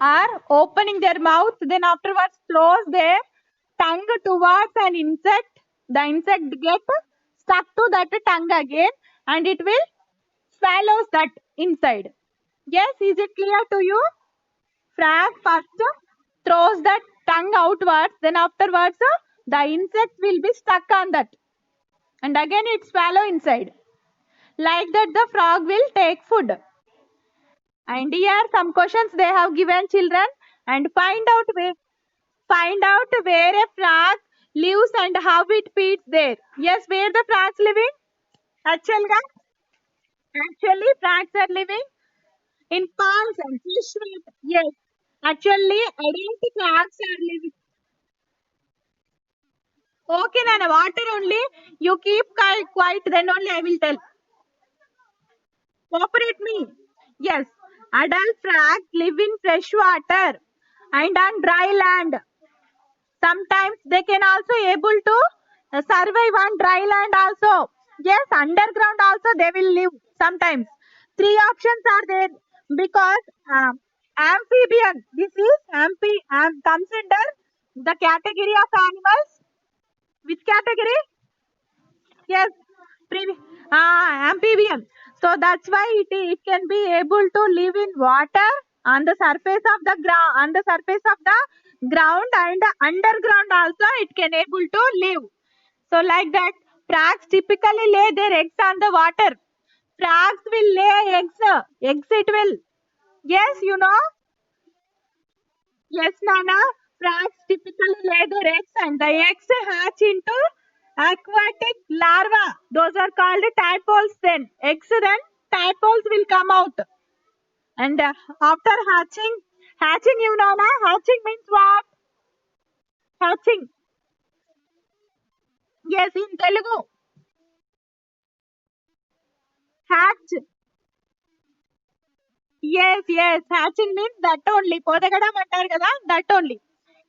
are opening their mouth, then afterwards close their tongue towards an insect. The insect get stuck to that tongue again and it will swallows that inside. Yes, is it clear to you? Frog first throws the tongue outwards, then afterwards the insect will be stuck on that. And again it swallow inside. Like that the frog will take food. And here some questions they have given children and find out where a frog lives and how it feeds there. Yes, where the frogs living? Actually, frogs are living in ponds and fish water. Yes, actually adult frogs are living. Okay, Nana, water only. You keep quiet, then only I will tell. Cooperate me. Yes, adult frogs live in fresh water and on dry land. Sometimes they can also able to survive on dry land also. Yes, underground also they will live sometimes. Three options are there because amphibian. This is comes under the category of animals. Which category? Yes, amphibian. So that's why it can be able to live in water on the surface of the ground, and underground also it can able to live. So like that, frogs typically lay their eggs on the water. Frogs will lay eggs. Eggs it will. Yes, you know. Yes, Nana. Frogs typically lay their eggs and the eggs hatch into aquatic larvae. Those are called tadpoles then. Eggs then tadpoles will come out. And after hatching you know na? Hatching means what? Hatching. Yes, in Telugu. Hatch. Yes. Hatching means that only. Podagadam antaru kada? That only.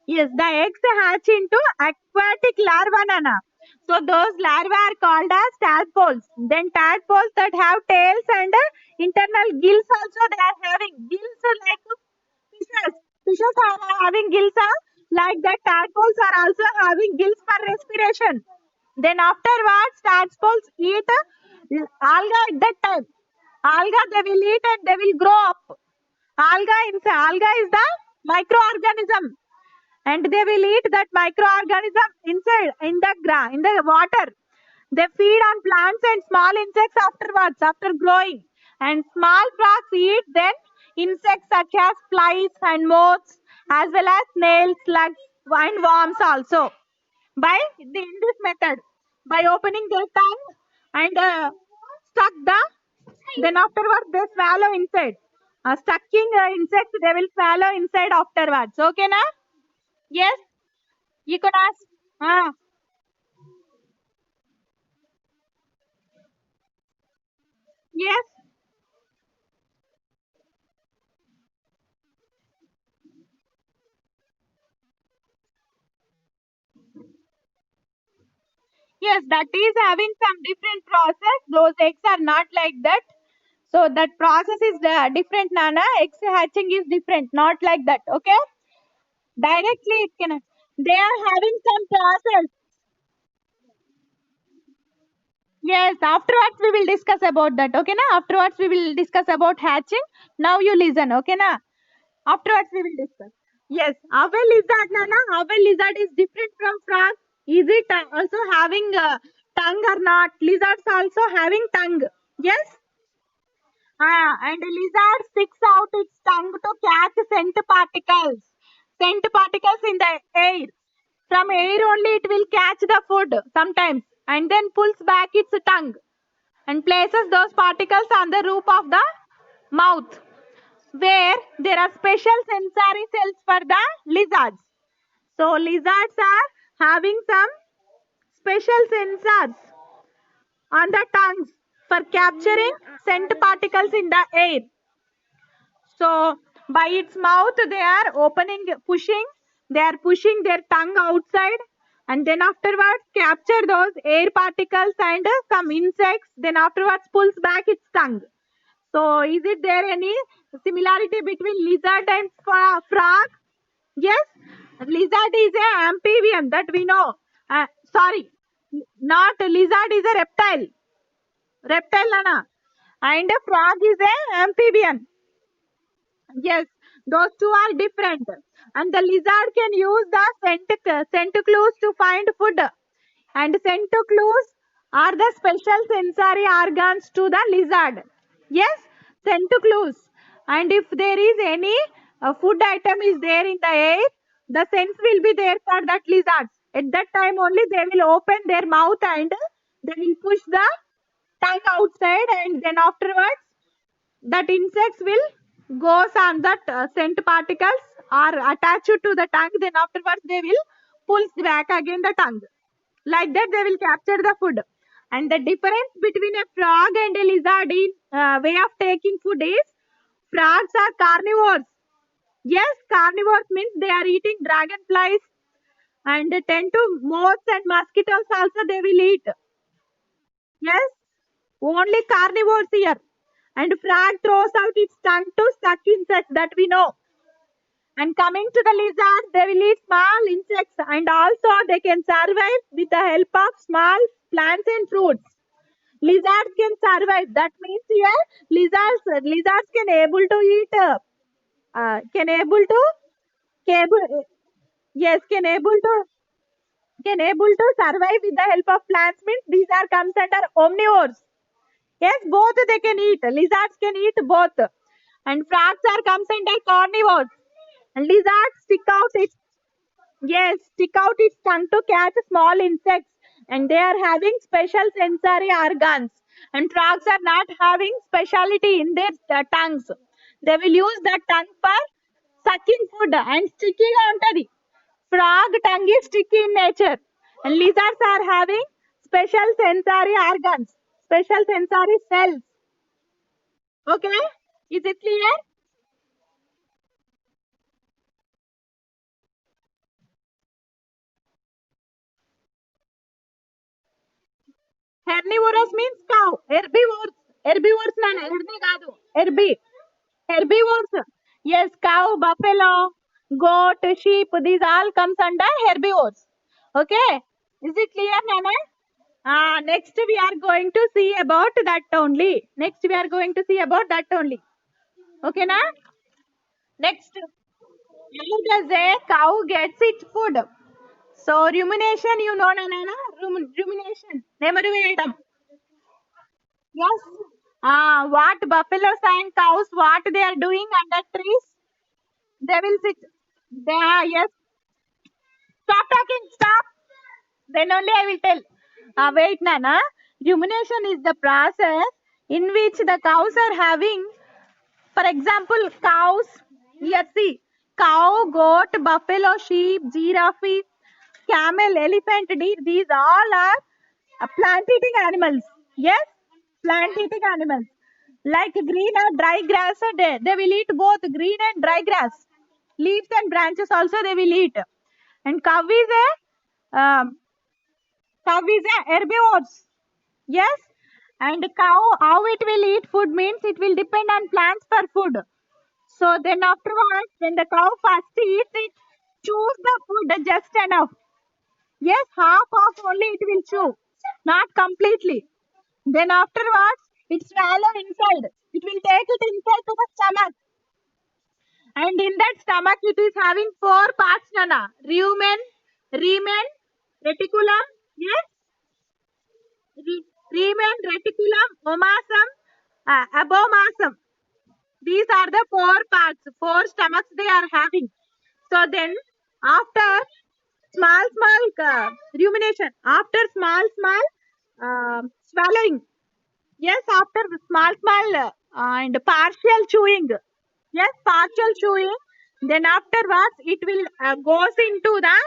Yes, the eggs hatch into aquatic larvae, Nana. So those larvae are called as tadpoles. Then tadpoles that have tails and internal gills also they are having gills like fishes. Fishes are having gills like that. Tadpoles are also having gills for respiration. Then afterwards, tadpoles eat alga at that time. Alga they will eat and they will grow up. Alga is the microorganism and they will eat that microorganism inside in the water. They feed on plants and small insects afterwards after growing. And small frogs eat then insects such as flies and moths as well as snails, slugs, and worms also. In this method, by opening their tongue and stuck the then afterwards they swallow inside. Stucking insects they will swallow inside afterwards. Okay, na? Yes. You could ask. Ah, yes, yes, that is having some different process. Those eggs are not like that. So that process is different, Nana. Eggs hatching is different, not like that. Okay, directly it can. They are having some process. Yes, afterwards we will discuss about that. Okay, na? Afterwards we will discuss about hatching. Now you listen. Okay, na? Afterwards we will discuss. Yes, owl lizard, Nana. Owl lizard is different from frog. Is it also having tongue or not? Lizards also having tongue. Yes. And lizard sticks out its tongue to catch scent particles. Scent particles in the air. From air only it will catch the food sometimes and then pulls back its tongue and places those particles on the roof of the mouth where there are special sensory cells for the lizards. So lizards are having some special sensors on the tongues for capturing scent particles in the air. So by its mouth they are pushing their tongue outside and then afterwards capture those air particles and some insects then afterwards pulls back its tongue. So is it there any similarity between lizard and frog? Yes, lizard is a amphibian that we know. Sorry, not lizard is a reptile. Reptile, Nana. And a frog is a amphibian. Yes, those two are different. And the lizard can use the scent clues to find food. And scent clues are the special sensory organs to the lizard. Yes, scent clues. And if there is any food item is there in the air, the sense will be there for that lizard. At that time only they will open their mouth and they will push the tongue outside, and then afterwards that insects will goes on that scent particles are attached to the tongue, then afterwards they will pull back again the tongue. Like that they will capture the food. And the difference between a frog and a lizard in way of taking food is frogs are carnivores. Yes, carnivores means they are eating dragonflies and tend to moths and mosquitoes also they will eat. Yes, only carnivores here. And frog throws out its tongue to suck insects, that we know. And coming to the lizard, they will eat small insects and also they can survive with the help of small plants and fruits. Lizards can survive. That means here lizards can able to eat can able to cable yes can able to survive with the help of plants, means these are comes under omnivores. Yes, both they can eat. Lizards can eat both. And frogs are comes under carnivores. And lizards stick out its tongue to catch small insects. And they are having special sensory organs. And frogs are not having speciality in their tongues. They will use the tongue for sucking food and sticking onto the frog tongue is sticky in nature. And lizards are having special sensory organs, special sensory cells. Okay? Is it clear? Herbivorous means cow. Herbivores. Herbivores nana. Herbi kaadu. Herbivores. Yes, cow, buffalo, goat, sheep. These all comes under herbivores. Okay. Is it clear, Nana? Next we are going to see about that only. Okay, na? Next. How does a cow gets its food? So rumination, you know, Nana? Rumination. Memory item. Yes. What buffaloes and cows, what they are doing under trees? They will sit. Yes. Stop talking. Stop. Then only I will tell. Wait, Nana. Rumination is the process in which the cows are having, for example, cows. Yes, see. Cow, goat, buffalo, sheep, giraffe, camel, elephant, deer. These all are plant-eating animals. Yes, plant-eating animals. Like green or dry grass, they will eat both green and dry grass. Leaves and branches also they will eat. And cow is a herbivores. Yes. And cow, how it will eat food means it will depend on plants for food. So then afterwards, when the cow first eats, it chews the food just enough. Yes, half of only it will chew, not completely. Then afterwards, it swallow inside. It will take it inside to the stomach. And in that stomach, it is having four parts, Nana. Rumen, reticulum, yes, rumen, reticulum, omasum, abomasum. These are the four parts, four stomachs they are having. So then, after small rumination, after small swallowing, yes, after small and partial chewing, yes, partial chewing, then afterwards it will goes into the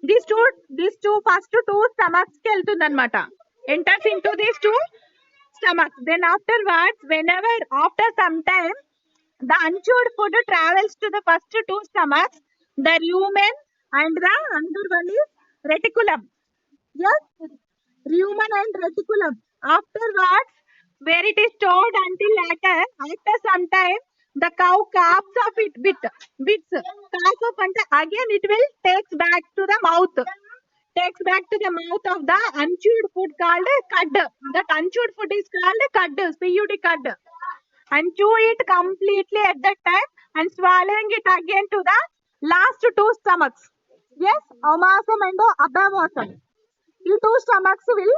these two first two stomachs కి వెళ్తుంది అన్నమాట, enters into these two stomachs. Then afterwards, whenever after some time the unchewed food travels to the first two stomachs, the rumen and the another one is reticulum. Yes, rumen and reticulum. Afterwards, where it is stored until later. After some time, the cow carves of it bits. Carves of and again it will takes back to the mouth. Takes back to the mouth of the unchewed food called cud. That unchewed food is called cud, cud cud. And chew it completely at that time and swallowing it again to the last two stomachs. Yes, amasam and abhamasam. The two stomachs will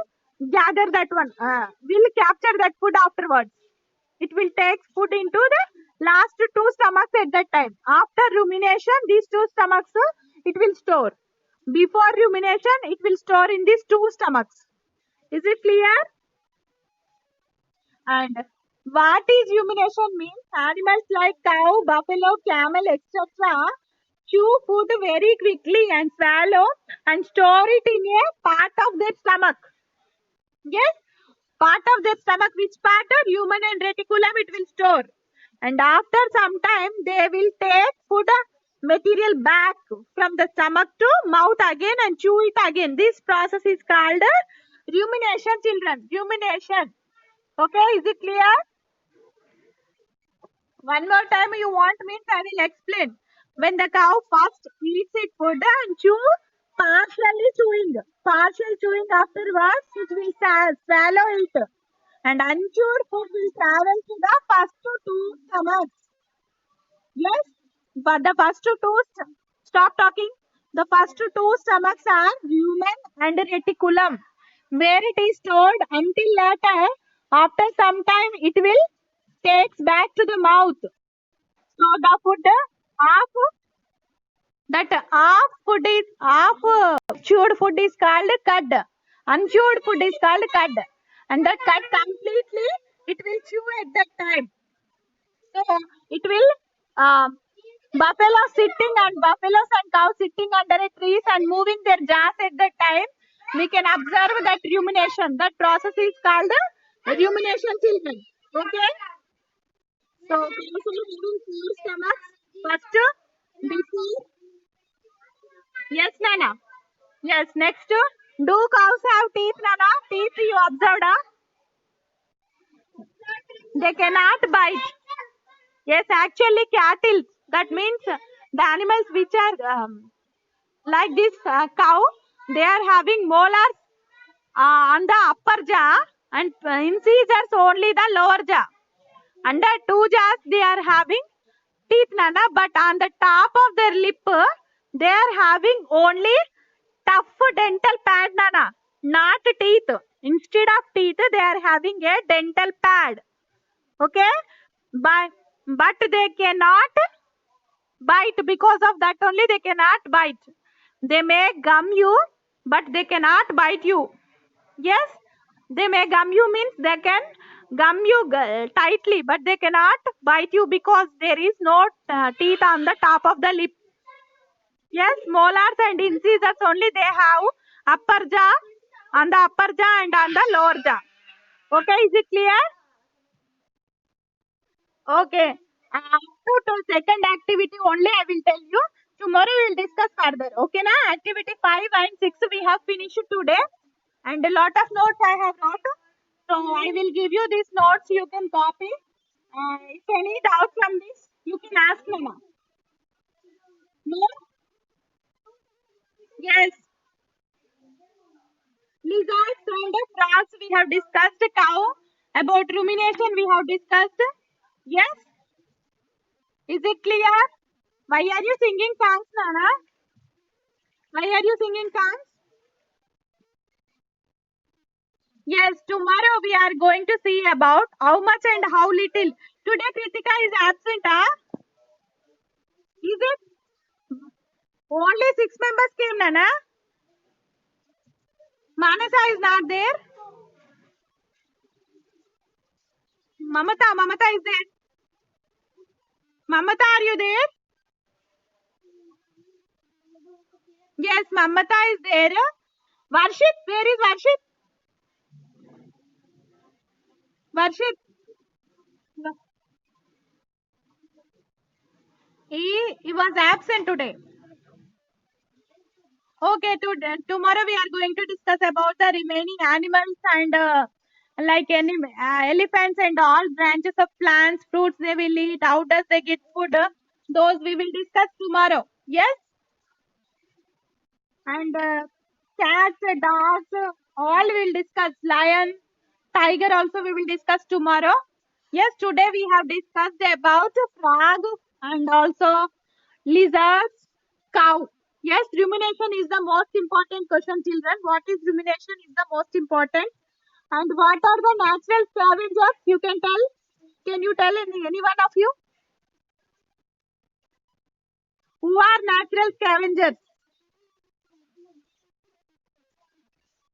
gather that one, will capture that food afterwards. It will take food into the last two stomachs at that time. After rumination, these two stomachs it will store. Before rumination, it will store in these two stomachs. Is it clear? And what is rumination means? Animals like cow, buffalo, camel, etc. chew food very quickly and swallow and store it in a part of their stomach. Yes, part of their stomach, which part of human and reticulum it will store. And after some time, they will take food material back from the stomach to mouth again and chew it again. This process is called rumination, children. Rumination. Okay, is it clear? One more time you want means I will explain. When the cow first eats its food and chew, partial chewing afterwards, it will swallow it. And unchewed food will travel to the first two stomachs. Yes, but the first two, stop talking. The first two stomachs are lumen and reticulum, where it is stored until later. After some time, it will takes back to the mouth. So the food half chewed food is called cud. Unchewed food is called cud, and that cud completely it will chew at that time. So it will buffaloes and cows sitting under a trees and moving their jaws at that time. We can observe that rumination. That process is called rumination, children. Okay. So cows are having four stomachs. First, before. Yes, Nana. Yes. Next, do cows have teeth, Nana? Teeth you observed? They cannot bite. Yes, actually cattle. That means the animals which are like this cow, they are having molars on the upper jaw and incisors only the lower jaw. Under two jaws they are having teeth, Nana, but on the top of their lip they are having only tough dental pad, Nana, not teeth. Instead of teeth they are having a dental pad. Okay, but they cannot bite. Because of that only they cannot bite. They may gum you, but they cannot bite you. Yes, they may gum you means they can gum you tightly, but they cannot bite you because there is no teeth on the top of the lip. Yes, molars and incisors only they have upper jaw, on the upper jaw and on the lower jaw. Okay, is it clear? Okay. After to second activity only I will tell you. Tomorrow we will discuss further. Okay na? Activity 5 and 6 we have finished today. And a lot of notes I have wrote. So I will give you these notes. You can copy. If any doubt from this, you can ask Mama. No? Yes. Lizards and frogs we have discussed. Cow. About rumination we have discussed. Yes. Is it clear? Why are you singing songs, Nana? Why are you singing songs? Yes, tomorrow we are going to see about how much and how little. Today Kritika is absent, huh? Is it? Only 6 members came, Nana. Manasa is not there. Mamata is there. Mamata, are you there? Yes, Mamata is there. Varshit, where is Varshit? Varshit. He was absent today. Okay, tomorrow we are going to discuss about the remaining animals and Like any elephants and all branches of plants, fruits they will eat. How does they get food? Those we will discuss tomorrow. Yes, and cats, dogs, all will discuss. Lion, tiger also we will discuss tomorrow. Yes, today we have discussed about frog and also lizards, cow. Yes, rumination is the most important question, children. What is rumination is the most important. And what are the natural scavengers? You can tell. Can you tell any one of you? Who are natural scavengers?